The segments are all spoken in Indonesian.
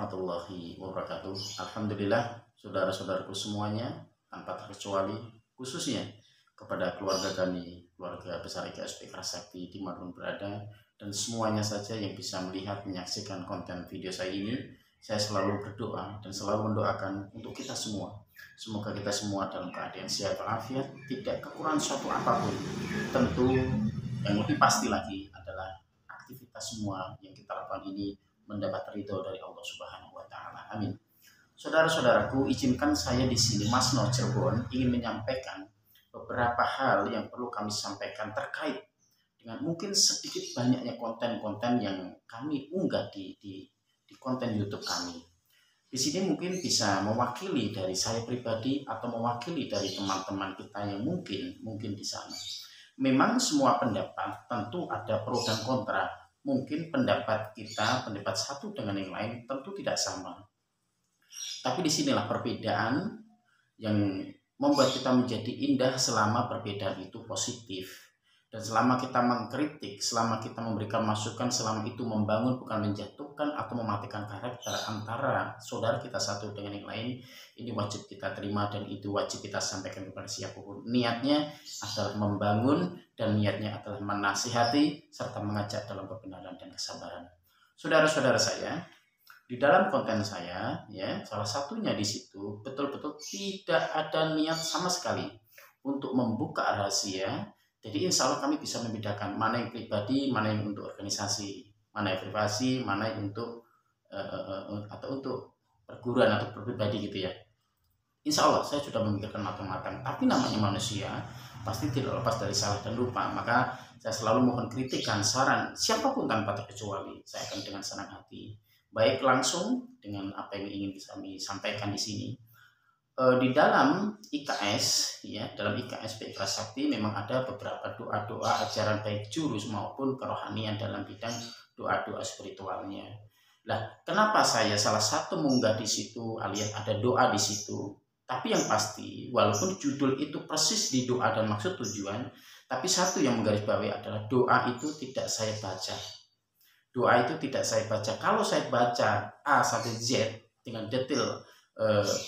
warahmatullahi wabarakatuh. Alhamdulillah, saudara-saudaraku semuanya, tanpa terkecuali, khususnya kepada keluarga kami, keluarga besar IKSP Kerasakti dimanapun berada, dan semuanya saja yang bisa melihat, menyaksikan konten video saya ini. Saya selalu berdoa dan selalu mendoakan untuk kita semua. Semoga kita semua dalam keadaan sehat walafiat, tidak kekurangan suatu apapun. Tentu yang lebih pasti lagi adalah aktivitas semua yang kita lakukan ini mendapat ridho dari Allah Subhanahu wa taala. Amin. Saudara-saudaraku, izinkan saya di sini Mas No Cirebon ingin menyampaikan beberapa hal yang perlu kami sampaikan terkait dengan mungkin sedikit banyaknya konten-konten yang kami unggah di konten YouTube kami. Di sini mungkin bisa mewakili dari saya pribadi atau mewakili dari teman-teman kita yang mungkin di sana. Memang semua pendapat tentu ada pro dan kontra. Mungkin pendapat kita, pendapat satu dengan yang lain tentu tidak sama. Tapi disinilah perbedaan yang membuat kita menjadi indah selama perbedaan itu positif. Dan selama kita mengkritik, selama kita memberikan masukan, selama itu membangun bukan menjatuhkan atau mematikan karakter antara saudara kita satu dengan yang lain, ini wajib kita terima dan itu wajib kita sampaikan kepada siapapun. Niatnya adalah membangun dan niatnya adalah menasihati serta mengajak dalam kebenaran dan kesabaran. Saudara-saudara saya, di dalam konten saya, ya, salah satunya di situ betul-betul tidak ada niat sama sekali untuk membuka rahasia. Jadi insya Allah kami bisa membedakan mana yang pribadi, mana yang untuk organisasi, mana yang privasi, mana yang untuk atau untuk perguruan atau pribadi gitu ya. Insya Allah saya sudah memikirkan matang-matang. Tapi namanya manusia pasti tidak lepas dari salah dan lupa. Maka saya selalu mohon kritikan, saran siapapun tanpa terkecuali. Saya akan dengan senang hati, baik langsung dengan apa yang ingin kami sampaikan di sini. Di dalam IKS, ya, dalam IKS Kerasakti memang ada beberapa doa-doa ajaran baik jurus maupun kerohanian dalam bidang doa-doa spiritualnya. Nah, kenapa saya salah satu mengunggah di situ alias ada doa di situ? Tapi yang pasti, walaupun judul itu persis di doa dan maksud tujuan, tapi satu yang menggarisbawahi adalah doa itu tidak saya baca. Doa itu tidak saya baca. Kalau saya baca A sampai Z dengan detail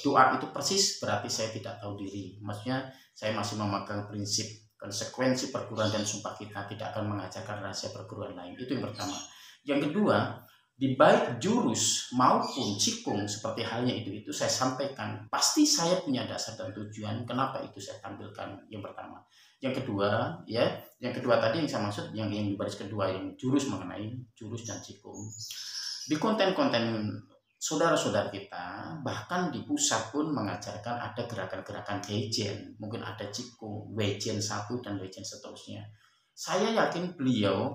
doa itu persis, berarti saya tidak tahu diri. Maksudnya saya masih memegang prinsip konsekuensi perguruan dan sumpah kita tidak akan mengajarkan rahasia perguruan lain. Itu yang pertama. Yang kedua, di baik jurus maupun cikung seperti halnya itu saya sampaikan. Pasti saya punya dasar dan tujuan kenapa itu saya tampilkan. Yang pertama. Yang kedua, ya, yang kedua tadi yang saya maksud yang di baris kedua yang jurus mengenai jurus dan cikung. Di konten-konten saudara-saudara kita bahkan di pusat pun mengajarkan ada gerakan-gerakan Weijen, mungkin ada cikung, Weijen 1 dan Weijen seterusnya. Saya yakin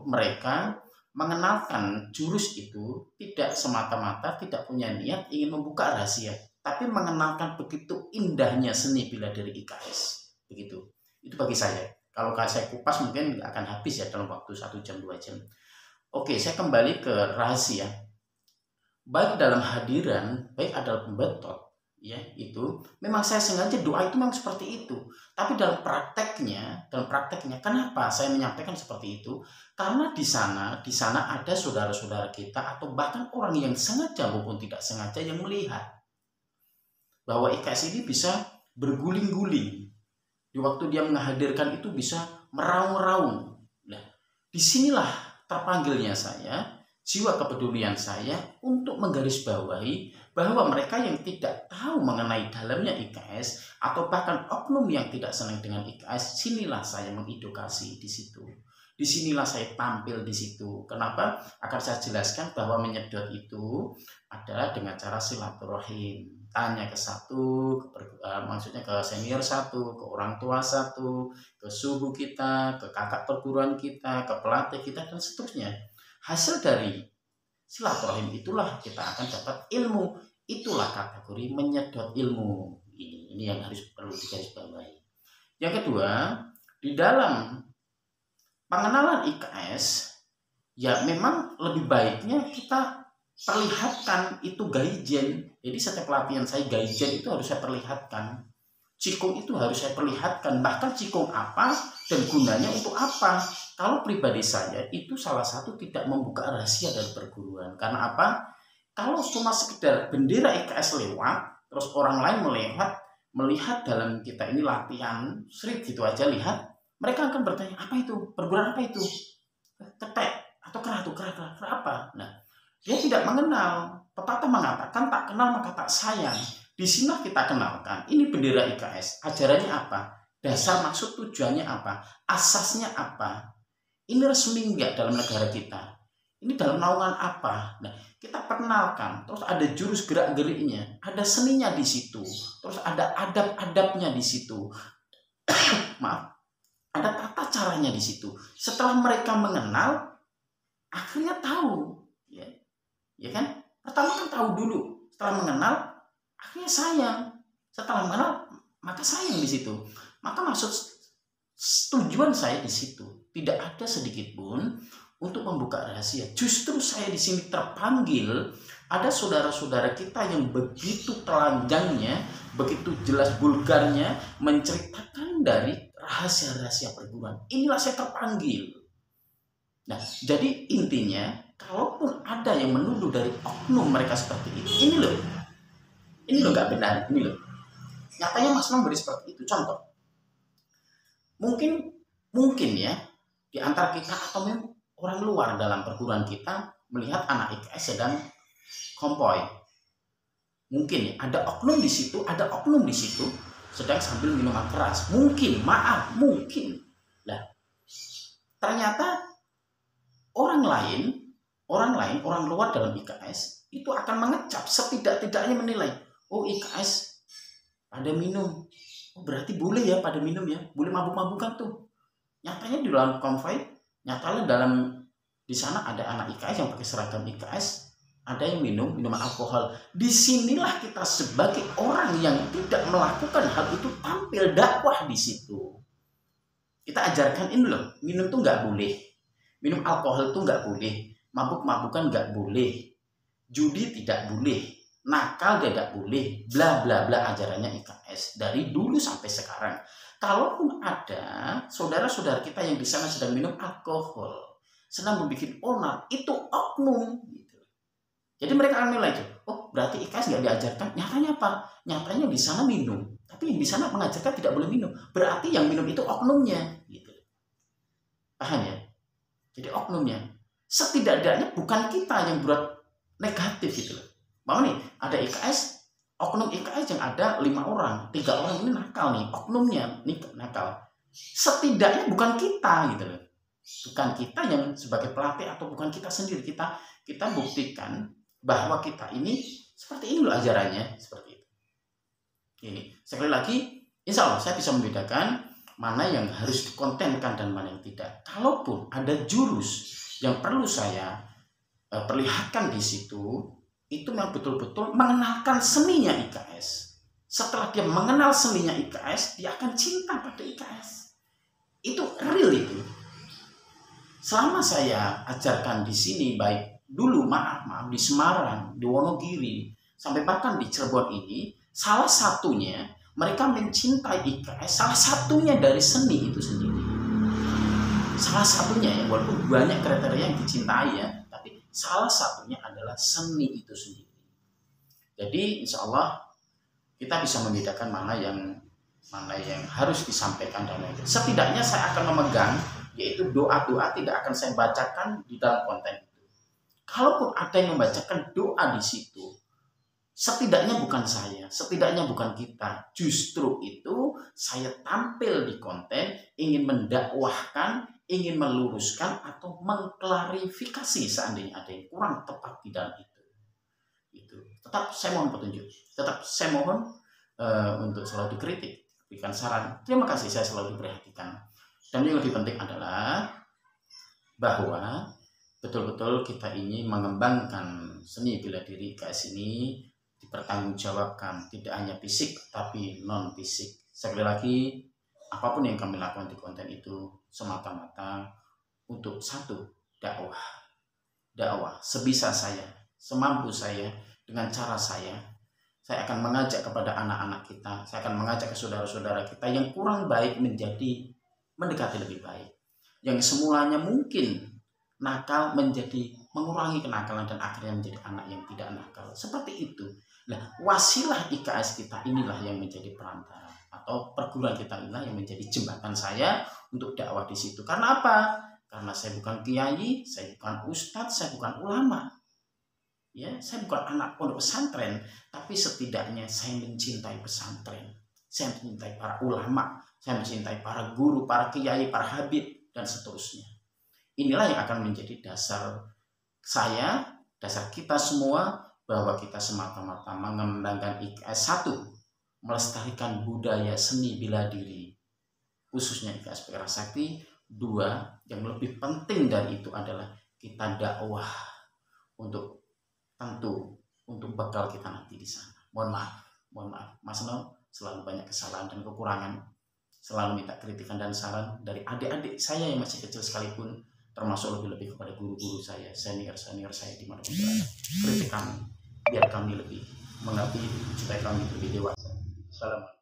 mereka mengenalkan jurus itu tidak semata-mata tidak punya niat ingin membuka rahasia, tapi mengenalkan begitu indahnya seni bela diri IKS. Begitu. Itu bagi saya. Kalau saya kupas mungkin nggak akan habis ya dalam waktu 1 jam 2 jam. Oke, saya kembali ke rahasia. Baik dalam hadiran, baik adalah pembetot, ya, itu memang saya sengaja doa itu memang seperti itu. Tapi dalam prakteknya kenapa saya menyampaikan seperti itu? Karena di sana ada saudara-saudara kita atau bahkan orang yang sengaja maupun tidak sengaja yang melihat bahwa IKS ini bisa berguling-guling. Di waktu dia menghadirkan itu bisa meraung-raung. Nah, disinilah terpanggilnya saya, jiwa kepedulian saya untuk menggarisbawahi bahwa mereka yang tidak tahu mengenai dalamnya IKS atau bahkan oknum yang tidak senang dengan IKS, sinilah saya mengedukasi di situ. Disinilah saya tampil di situ. Kenapa? Akan saya jelaskan bahwa menyedot itu adalah dengan cara silaturahim. Tanya ke satu, maksudnya ke senior satu, ke orang tua satu, ke suhu kita, ke kakak perguruan kita, ke pelatih kita, dan seterusnya. Hasil dari silaturahim itulah kita akan dapat ilmu. Itulah kategori menyedot ilmu. Ini yang perlu digarisbawahi. Yang kedua, di dalam pengenalan IKS, ya memang lebih baiknya kita perlihatkan itu Weijen. Jadi setiap pelatihan saya Weijen itu harus saya perlihatkan. Cikung itu harus saya perlihatkan. Bahkan cikung apa dan gunanya untuk apa. Kalau pribadi saya itu salah satu tidak membuka rahasia dari perguruan. Karena apa? Kalau cuma sekedar bendera IKS lewat, terus orang lain melihat dalam kita ini latihan, sering gitu aja lihat, mereka akan bertanya, apa itu? Perguruan apa itu? Ketek atau kerah apa? Nah, dia tidak mengenal. Pepatah mengatakan tak kenal maka tak sayang. Di sini kita kenalkan, ini bendera IKS, ajarannya apa? Dasar maksud tujuannya apa? Asasnya apa? Ini resmi enggak dalam negara kita? Ini dalam naungan apa? Nah, kita perkenalkan. Terus ada jurus gerak-geriknya, ada seninya di situ. Terus ada adab-adabnya di situ. Maaf, ada tata caranya di situ. Setelah mereka mengenal, akhirnya tahu, ya kan? Pertama kan tahu dulu. Setelah mengenal, akhirnya sayang. Setelah mengenal, maka sayang di situ. Maka maksud tujuan saya di situ tidak ada sedikit pun untuk membuka rahasia. Justru saya di sini terpanggil, ada saudara-saudara kita yang begitu telanjangnya, begitu jelas vulgarnya menceritakan dari rahasia-rahasia perguruan. Inilah saya terpanggil. Nah, jadi intinya, kalaupun ada yang menuduh dari oknum mereka seperti itu, ini loh nggak benar, ini loh. Nyatanya Mas memberi seperti itu. Contoh, mungkin ya di antara kita atau orang luar dalam perguruan kita melihat anak IKS sedang kompoi. Mungkin ya, ada oknum di situ sedang sambil minuman keras. Mungkin. Lah, ternyata orang luar dalam IKS itu akan mengecap, setidak-tidaknya menilai, oh IKS pada minum, oh berarti boleh ya pada minum ya, boleh mabuk-mabukan tuh. Nyatanya di dalam konvoy, di sana ada anak IKS yang pakai seragam IKS, ada yang minuman alkohol. Disinilah kita sebagai orang yang tidak melakukan hal itu tampil dakwah di situ. Kita ajarkan ini loh, minum tuh nggak boleh. Minum alkohol itu nggak boleh, mabuk-mabukan nggak boleh, judi tidak boleh, nakal tidak boleh, bla bla bla, ajarannya IKS dari dulu sampai sekarang. Kalaupun ada saudara-saudara kita yang di sana sedang minum alkohol, sedang membuat onar, itu oknum. Gitu. Jadi mereka akan nilai itu, oh berarti IKS nggak diajarkan. Nyatanya apa? Nyatanya di sana minum, tapi yang di sana mengajarkan tidak boleh minum. Berarti yang minum itu oknumnya. Gitu. Paham ya? Jadi oknumnya, setidaknya bukan kita yang buat negatif gitu loh. Mau nih ada IKS, oknum IKS yang ada 5 orang, 3 orang ini nakal nih, oknumnya nih nakal. Setidaknya bukan kita gitu loh, bukan kita yang sebagai pelatih atau bukan kita sendiri, kita buktikan bahwa kita ini seperti ini loh ajarannya, seperti itu. Ini sekali lagi, insya Allah saya bisa membedakan mana yang harus dikontenkan dan mana yang tidak. Kalaupun ada jurus yang perlu saya perlihatkan di situ, itu memang betul-betul mengenalkan seninya IKS. Setelah dia mengenal seninya IKS, dia akan cinta pada IKS. Itu real itu. Selama saya ajarkan di sini, baik dulu maaf di Semarang, di Wonogiri, sampai bahkan di Cirebon ini, salah satunya mereka mencintai IKS, salah satunya dari seni itu sendiri. Salah satunya ya, walaupun banyak kriteria yang dicintai ya, tapi salah satunya adalah seni itu sendiri. Jadi insya Allah kita bisa membedakan mana yang harus disampaikan dan lain-lain. Setidaknya saya akan memegang, yaitu doa-doa tidak akan saya bacakan di dalam konten itu. Kalaupun ada yang membacakan doa di situ, setidaknya bukan saya, setidaknya bukan kita. Justru itu saya tampil di konten ingin mendakwahkan, ingin meluruskan atau mengklarifikasi seandainya ada yang kurang tepat di dalam itu. Tetap saya mohon petunjuk, tetap saya mohon untuk selalu dikritik, berikan saran. Terima kasih, saya selalu diperhatikan. Dan yang lebih penting adalah bahwa betul-betul kita ini mengembangkan seni bela diri IKS ini dipertanggungjawabkan, tidak hanya fisik tapi non fisik. Sekali lagi, apapun yang kami lakukan di konten itu semata-mata untuk satu, dakwah sebisa saya, semampu saya, dengan cara saya akan mengajak kepada anak-anak kita, saya akan mengajak ke saudara-saudara kita yang kurang baik mendekati lebih baik, yang semulanya mungkin nakal menjadi mengurangi kenakalan dan akhirnya menjadi anak yang tidak nakal. Seperti itu. Nah, wasilah IKS kita inilah yang menjadi perantara, atau perguruan kita inilah yang menjadi jembatan saya untuk dakwah di situ. Karena apa? Karena saya bukan kiai, saya bukan ustadz, saya bukan ulama. Ya, saya bukan anak pondok pesantren, tapi setidaknya saya mencintai pesantren. Saya mencintai para ulama, saya mencintai para guru, para kiai, para habib, dan seterusnya. Inilah yang akan menjadi dasar saya, dasar kita semua, bahwa kita semata-mata mengembangkan IKS 1, melestarikan budaya seni bela diri, khususnya IKS PKR Sakti. 2, yang lebih penting dari itu adalah kita dakwah untuk tentu untuk bekal kita nanti di sana. Mohon maaf, Mas No, selalu banyak kesalahan dan kekurangan. Selalu minta kritikan dan saran dari adik-adik saya yang masih kecil sekalipun, termasuk lebih-lebih kepada guru-guru saya, senior-senior saya di mana pun berada. Kritik kami, biar kami lebih mengerti, supaya kami lebih dewasa. Assalamualaikum.